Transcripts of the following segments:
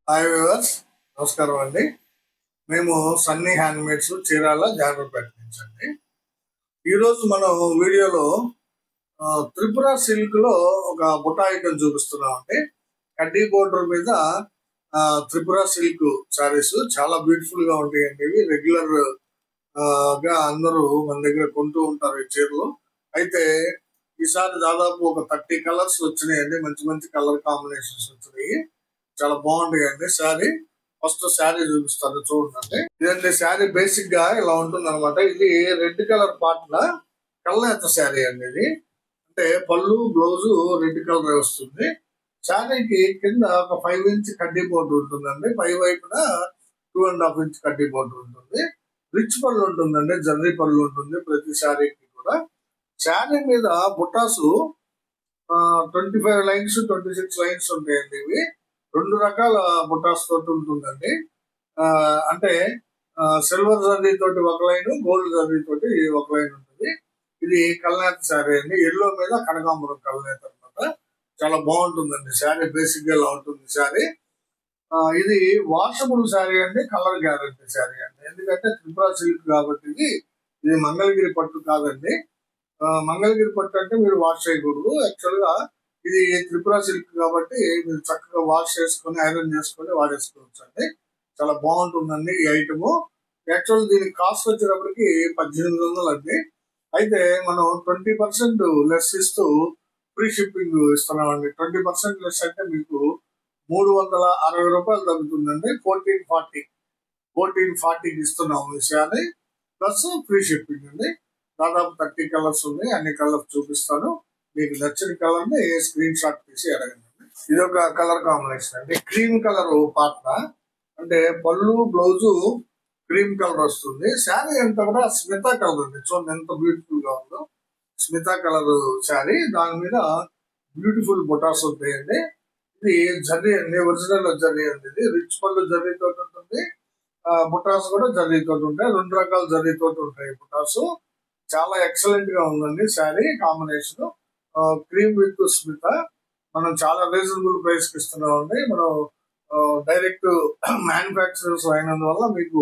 Hi viewers, నమస్కారం అండి. మేము సన్నీ హ్యాండ్మేడ్స్ చీరాల జాగ్రత్తపేట నుంచి అండి. ఈరోజు మనం వీడియోలో త్రిపుర సిల్క్ లో ఒక బుట్ట ఐటమ్ చూపిస్తున్నాం అండి. కడ్డీ బోర్డర్ మీద త్రిపుర సిల్క్ శారీస్ చాలా బ్యూటిఫుల్ గా ఉంటాయండి. ఇవి రెగ్యులర్ గా అందరూ మన దగ్గర కొంటూ ఉంటారు ఈ చీరలు. అయితే ఈసారి దాదాపు ఒక 30 కలర్స్ వచ్చినాయండి. మంచి మంచి కలర్ కాంబినేషన్స్ వచ్చినాయి. చాలా బాగుంటాయండి శారీ. ఫస్ట్ శారీ చూపిస్తాను చూడండి. ఇదండి శారీ బేసిక్ గా ఇలా ఉంటుంది అనమాట. ఇది రెడ్ కలర్ పాటల కల్నేత శారీ అండి. ఇది అంటే పళ్ళు బ్లౌజ్ రెడ్ కలర్ వస్తుంది. శారీకి కింద ఒక 5 ఇంచ్ కడ్డీ బోర్డు ఉంటుందండి. పై వైపున 2.5 ఇంచ్ కడ్డీ బోర్డు ఉంటుంది. రిచ్ పళ్ళు ఉంటుందండి. జర్రీ పళ్ళు ఉంటుంది ప్రతి శారీకి కూడా. శారీ మీద బుట్టాసు 25 లైన్స్ 26 లైన్స్ ఉంటాయండి. ఇవి 2 రకాల బుట్టాస్ తోటి ఉంటుందండి. అంటే సిల్వర్ జర్రీ తోటి ఒక లైన్, గోల్డ్ జర్రీ తోటి ఒక లైన్ ఉంటుంది. ఇది కల్నేత శారీ అండి. ఎల్లో మీద కనకాంబరం కల్నేత అనమాట. చాలా బాగుంటుందండి శారీ. బేసిక్ గా ఇలా ఉంటుంది శారీ. ఇది వాషబుల్ శారీ అండి. కలర్ గ్యారంటీ శారీ అండి. ఎందుకంటే త్రిపుర సిల్క్ కాబట్టి ఇది మంగళగిరి పట్టు కాదండి. మంగళగిరి పట్టు అంటే మీరు వాష్ చేయకూడదు. యాక్చువల్ గా ఇది త్రిపుర సిల్క్ కాబట్టి మీరు చక్కగా వాష్ చేసుకొని ఐరన్ చేసుకొని వాడేసుకోవచ్చు అండి. చాలా బాగుంటుందండి ఈ ఐటమ్. యాక్చువల్ దీనికి కాస్ట్ వచ్చేటప్పటికి 1800 అండి. అయితే మనం 20% లెస్ ఇస్తూ ఫ్రీ షిప్పింగ్ ఇస్తున్నామండి. 20% లెస్ అంటే మీకు 360 రూపాయలు తగ్గుతుందండి. 1440కి ఇస్తున్నాము ఈ శారీ ప్లస్ ఫ్రీ షిప్పింగ్ అండి. దాదాపు 30 కలర్స్ ఉన్నాయి. అన్ని కలర్స్ చూపిస్తాను. మీకు నచ్చిన కలర్ ని స్క్రీన్ షాట్ తీసి అడగండి. ఇది ఒక కలర్ కాంబినేషన్ అండి. క్రీమ్ కలర్ పాత్ర అంటే పళ్ళు బ్లౌజు క్రీమ్ కలర్ వస్తుంది. శారీ అంతా కూడా స్మితా కలర్ అండి. చూడండి ఎంత బ్యూటిఫుల్ గా ఉందో. స్మితా కలర్ శారీ, దాని మీద బ్యూటిఫుల్ బుటాస్ ఉంటాయండి. ఇది జర్రీ అండి. ఒరిజినల్ జర్రీ అండి. ఇది రిచ్ పళ్ళు జర్రీ తోటి ఉంటుంది. బుటాస్ కూడా జర్రీ తోటి ఉంటాయి. 2 రకాల జర్రీ తోటి ఉంటాయి బుటాస్. చాలా ఎక్సలెంట్ గా ఉందండి శారీ కాంబినేషన్. క్రీమ్ విత్ స్మిత మనం చాలా రీజనబుల్ ప్రైస్ కి ఇస్తున్నామండి. మనం డైరెక్ట్ మ్యానుఫ్యాక్చరర్స్ అయినందువల్ల మీకు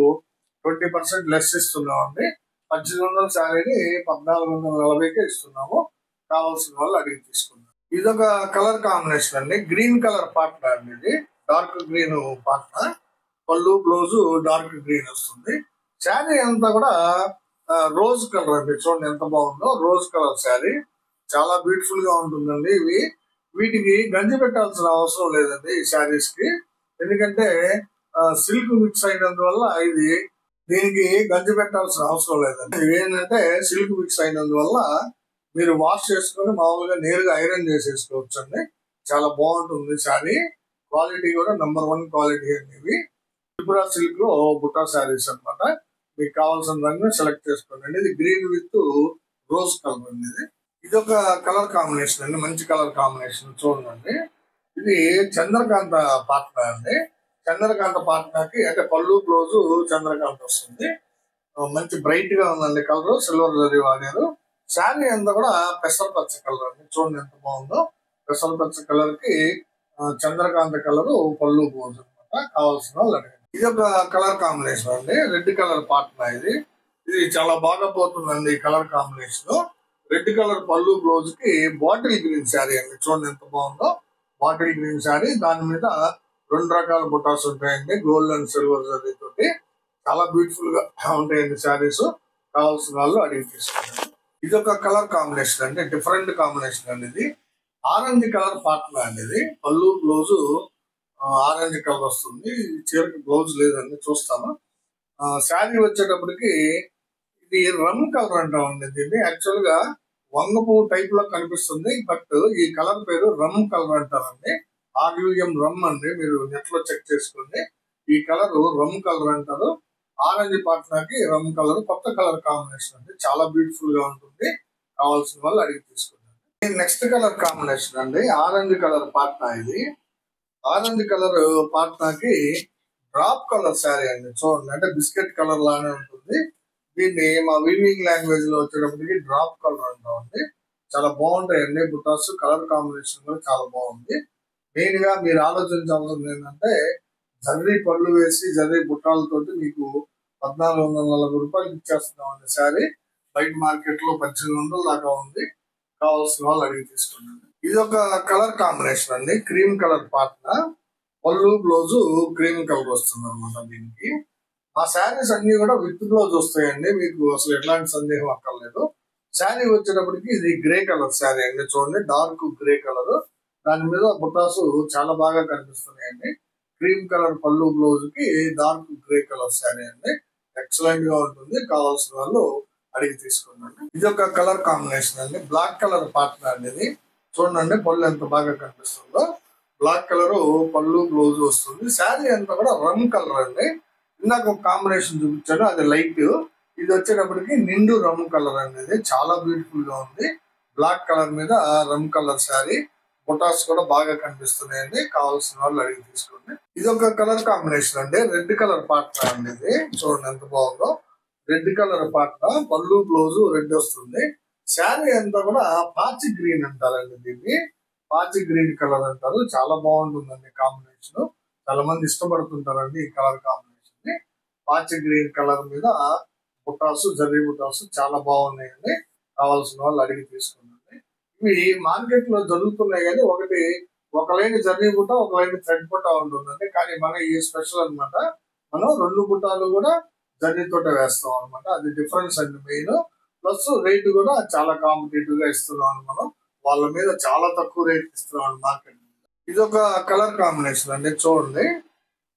20% లెస్ ఇస్తున్నామండి. 1800 శారీని 1440కే ఇస్తున్నాము. కావాల్సిన వాళ్ళు అడిగి తీసుకున్నాం. ఇదొక కలర్ కాంబినేషన్ అండి. గ్రీన్ కలర్ పార్ట్నర్ అండి. ఇది డార్క్ గ్రీన్ పార్ట్నర్. పళ్ళు బ్లౌజ్ డార్క్ గ్రీన్ వస్తుంది. శారీ అంతా కూడా రోజ్ కలర్ అండి. చూడండి ఎంత బాగుందో. రోజ్ కలర్ శారీ చాలా బ్యూటిఫుల్ గా ఉంటుందండి. వీటికి గంజి పెట్టాల్సిన అవసరం లేదండి ఈ శారీస్ కి. ఎందుకంటే సిల్క్ మిక్స్ అయినందువల్ల దీనికి గంజి పెట్టాల్సిన అవసరం లేదండి. ఏంటంటే సిల్క్ మిక్స్ అయినందువల్ల మీరు వాష్ చేసుకొని మామూలుగా నేరుగా ఐరన్ చేసేసుకోవచ్చు అండి. చాలా బాగుంటుంది శారీ. క్వాలిటీ కూడా #1 క్వాలిటీ అండి. ఇవి త్రిపుర సిల్క్ లో బుట్టా శారీస్ అనమాట. మీకు కావాల్సిన రంగు సెలెక్ట్ చేసుకోండి. ఇది గ్రీన్ విత్ రోజ్ కలర్ అండి. ఇది ఒక కలర్ కాంబినేషన్ అండి. మంచి కలర్ కాంబినేషన్ చూడండి. ఇది చంద్రకాంత పాత్ర అండి. చంద్రకాంత పాత్రకి అంటే పళ్ళు బ్లౌజ్ చంద్రకాంత వస్తుంది. మంచి బ్రైట్ గా ఉందండి కలర్. సిల్వర్ జరీ వాడారు. శారీ అంతా కూడా పెసరపచ్చ కలర్ అండి. చూడండి ఎంత బాగుందో. పెసరపచ్చ కలర్ కి చంద్రకాంత కలర్ పళ్ళు బ్లౌజ్ అనమాట. కావాల్సిన వాళ్ళు అడగండి. ఇది ఒక కలర్ కాంబినేషన్ అండి. రెడ్ కలర్ పాత్ర ఇది చాలా బాగా పోతుందండి ఈ కలర్ కాంబినేషన్. రెడ్ కలర్ పళ్ళు బ్లౌజ్ కి బాటిల్ గ్రీన్ శారీ అండి. చూడండి ఎంత బాగుందో. బాటిల్ గ్రీన్ శారీ, దాని మీద 2 రకాల బుటాస్ ఉంటాయండి. గోల్డ్ అండ్ సిల్వర్ జరీ తోటి చాలా బ్యూటిఫుల్ గా ఉంటాయండి శారీస్. కావాల్సిన వాళ్ళు అడిగి తీసుకుంటారు. ఇది ఒక కలర్ కాంబినేషన్ అండి. డిఫరెంట్ కాంబినేషన్ అండి. ఇది ఆరెంజ్ కలర్ పార్ట్ల అండి. ఇది పళ్ళు బ్లౌజ్ ఆరెంజ్ కలర్ వస్తుంది. చీరకి బ్లౌజ్ లేదండి. చూస్తాను. శారీ వచ్చేటప్పటికి ఇది రమ్ కలర్ అంటామండి. దీన్ని యాక్చువల్ గా వంగపు టైప్ లో కనిపిస్తుంది. బట్ ఈ కలర్ పేరు రమ్ కలర్ అంటారండి. RUM రమ్ అండి. మీరు నెట్ లో చెక్ చేసుకోండి. ఈ కలర్ రమ్ కలర్ అంటారు. ఆరెంజ్ పాట్నాకి రమ్ కలర్ కొత్త కలర్ కాంబినేషన్ అండి. చాలా బ్యూటిఫుల్ గా ఉంటుంది. కావాల్సిన వాళ్ళు అడిగి తీసుకుంటారు. నెక్స్ట్ కలర్ కాంబినేషన్ అండి. ఆరెంజ్ కలర్ పాట్నా. ఇది ఆరెంజ్ కలర్ పాట్నాకి డ్రాప్ కలర్ శారీ అండి. చూడండి అంటే బిస్కెట్ కలర్ లానే ఉంటుంది. దీన్ని మా వీవింగ్ లాంగ్వేజ్ లో వచ్చేటప్పటికి డ్రాప్ కలర్ అంటామండి. చాలా బాగుంటాయండి బుటాస్. కలర్ కాంబినేషన్ కూడా చాలా బాగుంది. మెయిన్ గా మీరు ఆలోచించాల్సింది ఏంటంటే జర్రీ పళ్ళు వేసి జర్రీ బుట్టాలతోటి మీకు 1440 రూపాయలకి ఇచ్చేస్తున్నామండి శారీ. బయట మార్కెట్ లో 1800 దాకా ఉంది. కావాల్సిన వాళ్ళు అడిగి తీసుకున్నాను. ఇది ఒక కలర్ కాంబినేషన్ అండి, క్రీమ్ కలర్ పాటన పళ్ళు బ్లౌజ్ క్రీమ్ కలర్ వస్తుంది అనమాట. దీనికి ఆ శారీస్ అన్ని కూడా విత్ బ్లౌజ్ వస్తాయండి, మీకు అసలు ఎట్లాంటి సందేహం అక్కర్లేదు. శారీ వచ్చేటప్పటికి ఇది గ్రే కలర్ శారీ అండి, చూడండి డార్క్ గ్రే కలర్. దాని మీద బుటాసు చాలా బాగా కనిపిస్తున్నాయండి. క్రీమ్ కలర్ పళ్ళు బ్లౌజ్ కి డార్క్ గ్రే కలర్ శారీ అండి, ఎక్సలెంట్ గా ఉంటుంది. కావాల్సిన వాళ్ళు అడిగి తీసుకున్నాండి. ఇది ఒక కలర్ కాంబినేషన్ అండి, బ్లాక్ కలర్ పార్ట్నర్ అండి. ఇది చూడండి పళ్ళు ఎంత బాగా కనిపిస్తుందో. బ్లాక్ కలర్ పళ్ళు బ్లౌజ్ వస్తుంది. శారీ అంతా కూడా రమ్ కలర్ అండి. ఇందాక ఒక కాంబినేషన్ చూపించాను, అది లైట్. ఇది వచ్చేటప్పటికి నిండు రమ్ కలర్ అనేది చాలా బ్యూటిఫుల్ గా ఉంది. బ్లాక్ కలర్ మీద రమ్ కలర్ శారీ, బొటాస్ కూడా బాగా కనిపిస్తున్నాయండి. కావాల్సిన వాళ్ళు అడిగి తీసుకోండి. ఇది ఒక కలర్ కాంబినేషన్ అండి, రెడ్ కలర్ పార్ట్నర్ అండి. ఇది చూడండి ఎంత బాగుందో. రెడ్ కలర్ పార్ట్నర్ పళ్ళు బ్లౌజ్ రెడ్ వస్తుంది. శారీ అంతా కూడా పాచి గ్రీన్ అంటారండి, దీన్ని పాచి గ్రీన్ కలర్ అంటారు. చాలా బాగుంటుందండి కాంబినేషన్, చాలా మంది ఇష్టపడుతుంటారండి ఈ కలర్ కాంబినేషన్ ని. పాచి గ్రీన్ కలర్ మీద బుట్టాసు జర్రీ బుట్టాసు చాలా బాగున్నాయండి. కావాల్సిన వాళ్ళు అడిగి తీసుకున్నాండి. ఇవి మార్కెట్ లో దొరుకుతున్నాయి కానీ ఒక లైన్ జర్రీ బుట్ట, ఒక లైన్ థ్రెడ్ బుట్ట ఉంటుందండి. కానీ మన ఈ స్పెషల్ అనమాట, మనం 2 బుట్టాలు కూడా జర్రీతోటే వేస్తాం అనమాట. అది డిఫరెన్స్ అండి మెయిన్. ప్లస్ రేట్ కూడా చాలా కాంపిటేటివ్ గా ఇస్తున్నాం మనం, వాళ్ళ మీద చాలా తక్కువ రేట్ ఇస్తున్నాం మార్కెట్. ఇది ఒక కలర్ కాంబినేషన్ అండి, చూడండి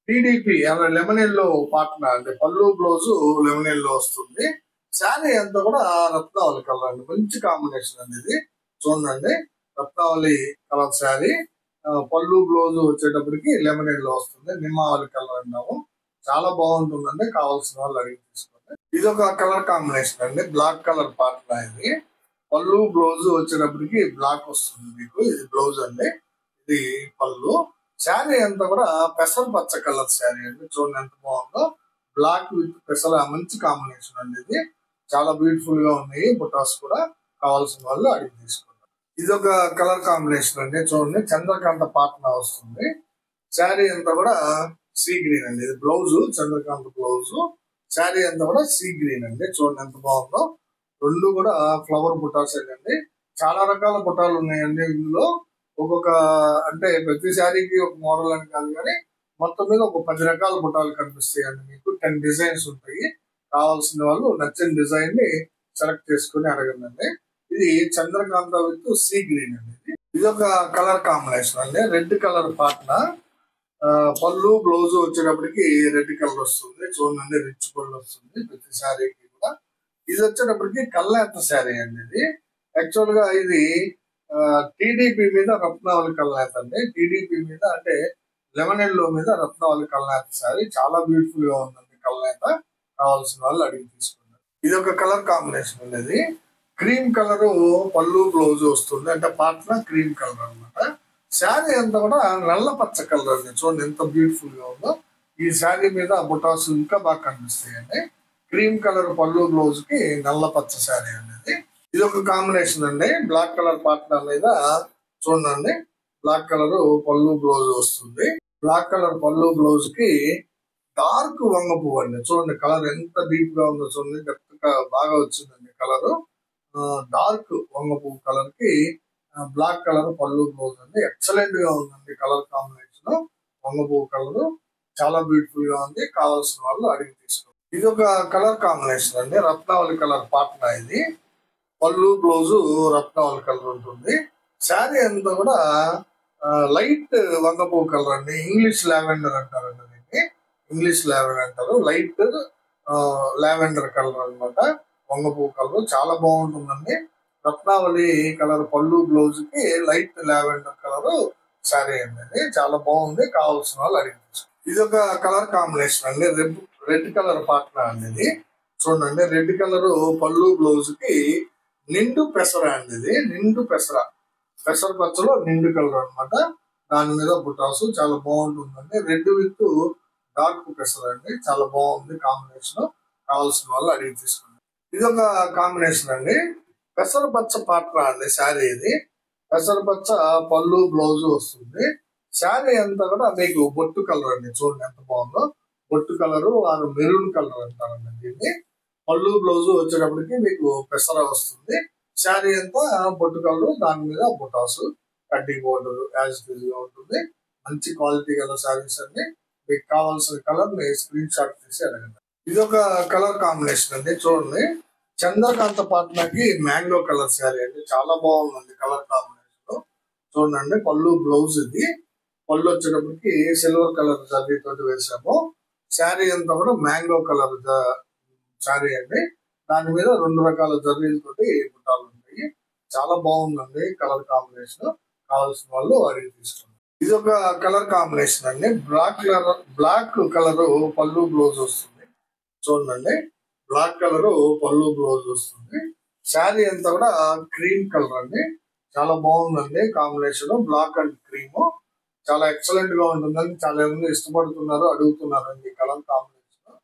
టీడీపీ లెమన్ ఎల్లో పార్ట్నర్ అండి. పళ్ళు బ్లౌజ్ లెమన్ ఎల్లో వస్తుంది. శారీ అంతా కూడా రత్నావళి కలర్ అండి, మంచి కాంబినేషన్ అండి. ఇది చూడండి రత్నావళి కలర్ శారీ, పళ్ళు బ్లౌజ్ వచ్చేటప్పటికి లెమన్ ఎల్లో వస్తుంది. నిమ్మావళి కలర్ అంటాము, చాలా బాగుంటుందండి. కావాల్సిన వాళ్ళు అడిగి తీసుకోండి. ఇది ఒక కలర్ కాంబినేషన్ అండి, బ్లాక్ కలర్ పార్ట్నర్. ఇది పళ్ళు బ్లౌజ్ వచ్చేటప్పటికి బ్లాక్ వస్తుంది మీకు. ఇది బ్లౌజ్ అండి, ఇది పళ్ళు. శారీ అంతా కూడా పెసర పచ్చ కలర్ శారీ అండి, చూడండి ఎంత బాగుందో. బ్లాక్ విత్ పెసర మంచి కాంబినేషన్ అండి. ఇది చాలా బ్యూటిఫుల్ గా ఉన్నాయి బుటాస్ కూడా. కావాల్సిన వాళ్ళు అడిగి తీసుకున్నారు. ఇది ఒక కలర్ కాంబినేషన్ అండి, చూడండి చంద్రకాంత పార్ట్నర్ వస్తుంది. శారీ అంతా కూడా సీ గ్రీన్ అండి. ఇది బ్లౌజ్ చంద్రకాంత బ్లౌజ్. శారీ అంతా కూడా సీ గ్రీన్ అండి, చూడండి ఎంత బాగుందో. 2 కూడా ఫ్లవర్ బుటాస్ అండి. చాలా రకాల బుటాలు ఉన్నాయండి ఇందులో. ఒక్కొక్క అంటే ప్రతి శారీకి ఒక మోడల్ అని కాదు కానీ మొత్తం మీద ఒక 10 రకాల బుటాలు కనిపిస్తాయండి మీకు. 10 డిజైన్స్ ఉంటాయి. కావాల్సిన వాళ్ళు నచ్చిన డిజైన్ ని సెలెక్ట్ చేసుకుని అడగండి. ఇది చంద్రకాంత విత్ సీ గ్రీన్ అండి. ఇది ఒక కలర్ కాంబినేషన్ అండి, రెడ్ కలర్ పార్ట్నర్. పళ్ళు బ్లౌజ్ వచ్చేటప్పటికి రెడ్ కలర్ వస్తుంది. చూడండి రిచ్ పళ్ళు వస్తుంది ప్రతి శారీకి కూడా. ఇది వచ్చేటప్పటికి కల్నేత శారీ అండి. ఇది యాక్చువల్ గా ఇది టీడీపీ మీద రత్నావళి కల్నేత అండి. టీడీపీ మీద అంటే లెమన్ ఎల్లో మీద రత్నావళి కల్నేత శారీ, చాలా బ్యూటిఫుల్ గా ఉందండి కల్నేత. కావాల్సిన వాళ్ళు అడిగి తీసుకున్నారు. ఇది ఒక కలర్ కాంబినేషన్ అండి. ఇది క్రీమ్ కలర్ పళ్ళు బ్లౌజ్ వస్తుంది, అంటే పార్ట్నర్ క్రీమ్ కలర్ అనమాట. శారీ అంతా కూడా నల్ల పచ్చ కలర్ అండి, చూడండి ఎంత బ్యూటిఫుల్ గా ఉందో. ఈ శారీ మీద బుటాస్ ఇంకా బాగా కనిపిస్తాయండి. క్రీమ్ కలర్ పళ్ళు బ్లౌజ్ కి నల్ల పచ్చ శారీ అనేది. ఇది ఒక కాంబినేషన్ అండి, బ్లాక్ కలర్ పార్ట్నర్ మీద చూడండి బ్లాక్ కలర్ పళ్ళు బ్లౌజ్ వస్తుంది. బ్లాక్ కలర్ పళ్ళు బ్లౌజ్ కి డార్క్ వంగ పువ్వు అండి, చూడండి కలర్ ఎంత డీప్ గా ఉందో. చూడండి డెప్త్ గా బాగా వచ్చిందండి కలర్. డార్క్ వంగ పువ్వు కలర్ కి బ్లాక్ కలర్ పళ్ళు బ్లౌజ్ అండి, ఎక్సలెంట్ గా ఉందండి కలర్ కాంబినేషన్. వంగ పువ్వు కలర్ చాలా బ్యూటిఫుల్ గా ఉంది. కావాల్సిన వాళ్ళు అడిగి తీసుకోండి. ఇది ఒక కలర్ కాంబినేషన్ అండి, రత్నావళి కలర్ పార్ట్నర్. ఇది పళ్ళు బ్లౌజ్ రత్నావళి కలర్ ఉంటుంది. శారీ అంతా కూడా లైట్ వంగ పువ్వు కలర్ అండి, ఇంగ్లీష్ లావెండర్ అంటారండి దీన్ని. ఇంగ్లీష్ లావెండర్ అంటారు, లైట్ లావెండర్ కలర్ అనమాట. వంగ పువ్వు కలర్ చాలా బాగుంటుందండి. రత్నావళి కలర్ పళ్ళు బ్లౌజ్ కి లైట్ లావెండర్ కలర్ శారీ అండి, చాలా బాగుంది. కావాల్సిన వాళ్ళు అడిగి. ఇది ఒక కలర్ కాంబినేషన్ అండి, రెడ్ కలర్ పార్ట్నర్ అండి. ఇది చూడండి రెడ్ కలర్ పళ్ళు బ్లౌజ్ కి నిండు పెసర అండి. ఇది నిండు పెసర పచ్చలో నిండు కలర్ అనమాట. దాని మీద బుటాసు చాలా బాగుంటుందండి. రెడ్ విత్ డార్క్ పెసర అండి, చాలా బాగుంది కాంబినేషన్. కావాల్సిన వాళ్ళు అడిగి తీసుకున్నారు. ఇది ఒక కాంబినేషన్ అండి, పెసరపచ్చ పార్ట్నర్ అండి శారీ. ఇది పెసరపచ్చ పళ్ళు బ్లౌజ్ వస్తుంది. శారీ అంతా కూడా మీకు బొట్టు కలర్ అండి, చూడండి ఎంత బాగుందో. బొట్టు కలరు ఆరు మెరూన్ కలర్ అంటారండి దీన్ని. పళ్ళు బ్లౌజ్ వచ్చేటప్పటికి మీకు పెసర వస్తుంది. శారీ అంతా బొట్టు కలరు, దాని మీద బుటాసు కడ్డీ బోర్డర్ యాజ్ గా ఉంటుంది. మంచి క్వాలిటీ గల శారీస్ అండి. మీకు కావాల్సిన కలర్ ని స్క్రీన్ షాట్ తీసి అడగండి. ఇది ఒక కలర్ కాంబినేషన్ అండి, చూడండి. చంద్రకాంత పాట్నాకి మ్యాంగో కలర్ శారీ అండి, చాలా బాగుందండి కలర్ కాంబినేషన్. చూడండి పళ్ళు బ్లౌజ్ ఇది. పళ్ళు వచ్చేటప్పటికి సిల్వర్ కలర్ జరీ తోటి వేసాము. శారీ అంతా కూడా మ్యాంగో కలర్ శారీ అండి. దాని మీద 2 రకాల జరీలతోటి బుట్టాలు ఉంటాయి. చాలా బాగుందండి కలర్ కాంబినేషన్. కావాల్సిన వాళ్ళు అడిగి తీసుకోండి. ఇది ఒక కలర్ కాంబినేషన్ అండి. బ్లాక్ కలర్ పళ్ళు బ్లౌజ్ వస్తుంది. చూడండి బ్లాక్ కలర్ పళ్ళు బ్లౌజ్ వస్తుంది. శారీ అంతా కూడా క్రీమ్ కలర్ అండి, చాలా బాగుందండి కాంబినేషన్. బ్లాక్ అండ్ క్రీమ్ చాలా ఎక్సలెంట్ గా ఉంటుందని చాలా మంది ఇష్టపడుతున్నారు, అడుగుతున్నారండి colour combination.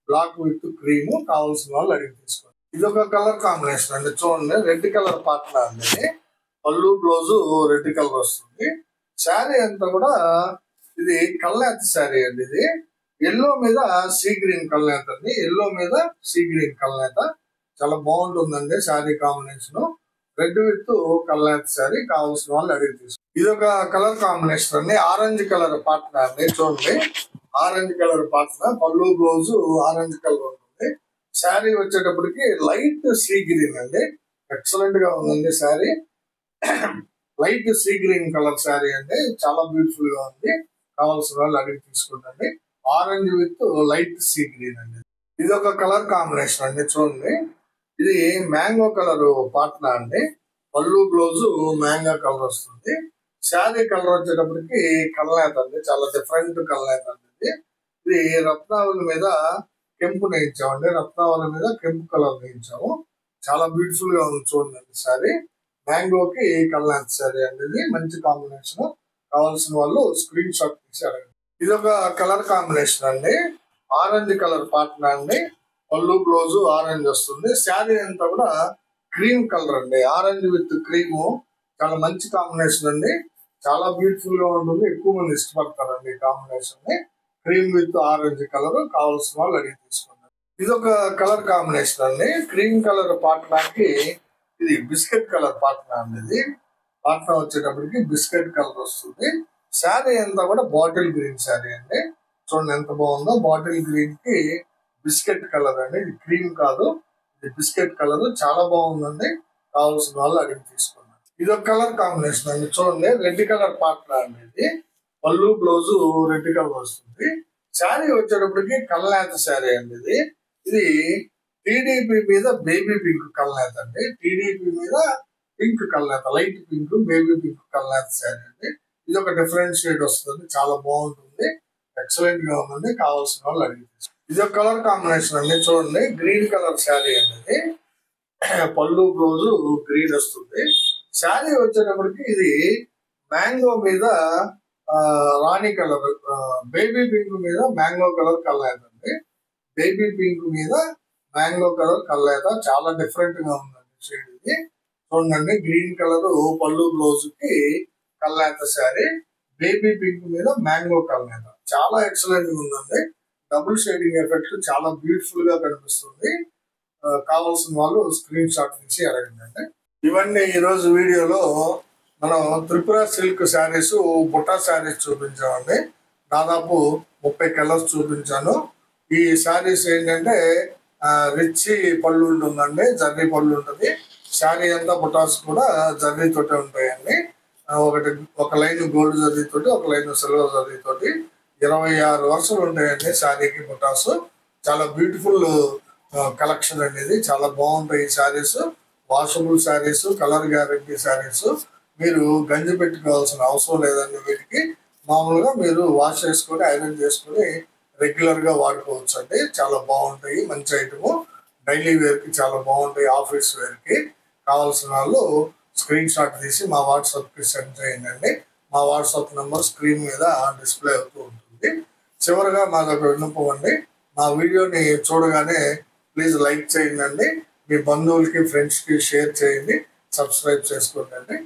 Black with cream కావాల్సిన వాళ్ళు అడిగి తీసుకోండి. ఇది ఒక కలర్ కాంబినేషన్ అండి, చూడండి. రెడ్ కలర్ పార్ట్నర్ అండి. పళ్ళు బ్లౌజ్ రెడ్ కలర్ వస్తుంది. శారీ అంతా కూడా ఇది కల్నేత శారీ అండి. ఇది ఎల్లో మీద సీ గ్రీన్ కల్నేత అండి. ఎల్లో మీద సీ గ్రీన్ కల్నేత చాలా బాగుంటుందండి శారీ కాంబినేషన్. రెడ్ విత్ కల్నేత శారీ కావాల్సిన వాళ్ళు అడిగి తీసుకోండి. ఇది ఒక కలర్ కాంబినేషన్ అండి. ఆరెంజ్ కలర్ పార్ట్నర్ అండి, చూడండి. ఆరెంజ్ కలర్ పార్ట్నర్, పళ్ళు బ్లౌజ్ ఆరెంజ్ కలర్ ఉంటుంది. శారీ వచ్చేటప్పటికి లైట్ సీ గ్రీన్ అండి, ఎక్సలెంట్ గా ఉందండి sari. Light sea green colour sari అండి, చాలా బ్యూటిఫుల్ గా ఉంది. కావాల్సిన వాళ్ళు అడిగి తీసుకుంటండి. Orange with light sea green అండి. ఇది ఒక కలర్ కాంబినేషన్ అండి, చూడండి. ఇది మ్యాంగో కలర్ పార్ట్నర్ అండి. పళ్ళు బ్లౌజ్ మ్యాంగో కలర్ వస్తుంది. శారీ కలర్ వచ్చేటప్పటికి కల్నేత అండి, చాలా డిఫరెంట్ కల్నేత అండి. ఇది రత్నావళి మీద కెంపు నేయించామండి. రత్నావళి మీద కెంపు కలర్ నేయించాము. చాలా బ్యూటిఫుల్ గా ఉంది చూడండి శారీ. మ్యాంగోకి కల్నేత శారీ అండి, ఇది మంచి కాంబినేషన్. కావాల్సిన వాళ్ళు స్క్రీన్ షాట్ తీసి అడగండి. ఇది ఒక కలర్ కాంబినేషన్ అండి. ఆరెంజ్ కలర్ పార్ట్నర్ అండి. పళ్ళు బ్లౌజ్ ఆరెంజ్ వస్తుంది. శారీ అంతా కూడా క్రీమ్ కలర్ అండి, ఆరెంజ్ విత్ క్రీమ్ చాలా మంచి కాంబినేషన్ అండి. చాలా బ్యూటిఫుల్ గా ఉంటుంది. ఎక్కువ మంది ఇష్టపడతారండి ఈ కాంబినేషన్ ని. క్రీమ్ విత్ ఆరెంజ్ కలర్ కావాల్సిన వాళ్ళు అడిగి తీసుకున్నారు. ఇది ఒక కలర్ కాంబినేషన్ అండి. క్రీమ్ కలర్ పార్ట్నర్ కి ఇది బిస్కెట్ కలర్ పార్ట్నర్ అండి. ఇది పార్ట్నర్ వచ్చేటప్పటికి బిస్కెట్ కలర్ వస్తుంది. శారీ అంతా కూడా బాటిల్ గ్రీన్ శారీ అండి, చూడండి ఎంత బాగుందో. బాటిల్ గ్రీన్ కి బిస్కెట్ కలర్ అండి, ఇది క్రీమ్ కాదు, ఇది బిస్కెట్ కలర్. చాలా బాగుందండి. కావాల్సిన వాళ్ళు అడిగి తీసుకున్నారు. ఇది ఒక కలర్ కాంబినేషన్ అండి, చూడండి. రెడ్ కలర్ పార్ట్నర్ అండి. ఇది పళ్ళు బ్లౌజ్ రెడ్ కలర్ వస్తుంది. శారీ వచ్చేటప్పటికి కల్నేత శారీ అండి. ఇది టీడీపీ మీద బేబీ పింక్ కల్నేత అండి. టీడీపీ మీద పింక్ కల్నేత, లైట్ పింక్ బేబీ పింక్ కల్నేత శారీ అండి. ఇది ఒక డిఫరెంట్ షేడ్ వస్తుంది, చాలా బాగుంటుంది. ఎక్సలెంట్ గా ఉందండి. కావాల్సిన వాళ్ళు అడిగి. ఇది ఒక కలర్ కాంబినేషన్ అండి, చూడండి. గ్రీన్ కలర్ శారీ అండి. పళ్ళు బ్లౌజ్ గ్రీన్ వస్తుంది. శారీ వచ్చేటప్పటికి ఇది మ్యాంగో మీద రాణి కలర్, బేబీ పింక్ మీద మ్యాంగో కలర్ కల్నేత అండి. బేబీ పింక్ మీద మ్యాంగో కలర్ కల్నేత చాలా డిఫరెంట్ గా ఉందండి షేడ్ ఇది. చూడండి గ్రీన్ కలర్ పళ్ళు బ్లౌజ్ కి కల్నేత శారీ, బేబీ పింక్ మీద మ్యాంగో కల్నేత చాలా ఎక్సలెంట్ గా ఉందండి. డబుల్ షేడింగ్ ఎఫెక్ట్ చాలా బ్యూటిఫుల్ గా కనిపిస్తుంది. కావాల్సిన వాళ్ళు స్క్రీన్ షాట్ నుంచి అడగండి. ఇవన్నీ ఈ రోజు వీడియోలో మనం త్రిపుర సిల్క్ శారీస్, బుట్టా శారీస్ చూపించామండి. దాదాపు 30 కలర్స్ చూపించాను. ఈ శారీస్ ఏంటంటే రిచ్ పళ్ళు ఉంటుందండి, జర్రీ పళ్ళు ఉంటుంది. శారీ అంతా బుటాస్ కూడా జర్రీ తోటే ఉంటాయండి. ఒక లైన్ గోల్డ్ జర్రీ తోటి, ఒక లైన్ సిల్వర్ జర్రీ తోటి 26 వరుసలు ఉంటాయండి శారీకి బుటాస్. చాలా బ్యూటిఫుల్ కలెక్షన్ అండి ఇది. చాలా బాగుంటాయి ఈ saris. Washable saris, colour guarantee saris. మీరు గంజి పెట్టుకోవాల్సిన అవసరం లేదండి. వీటికి మామూలుగా మీరు వాష్ చేసుకొని ఐరన్ చేసుకొని రెగ్యులర్ గా వాడుకోవచ్చు అండి. చాలా బాగుంటాయి, మంచి ఐటమ్. డైలీ వేర్ కి చాలా బాగుంటాయి, ఆఫీస్ వేర్ కి. కావాల్సిన వాళ్ళు స్క్రీన్ షాట్ తీసి మా వాట్సాప్ కి సెండ్ చేయండి. మా వాట్సాప్ నెంబర్ స్క్రీన్ మీద డిస్ప్లే అవుతూ ఉంటుంది. చివరిగా మాదొక విన్నపం అండి. మా వీడియోని చూడగానే ప్లీజ్ లైక్ చేయండి. మీ బంధువులకి, ఫ్రెండ్స్ కి షేర్ చేయండి. సబ్స్క్రైబ్ చేసుకోండి.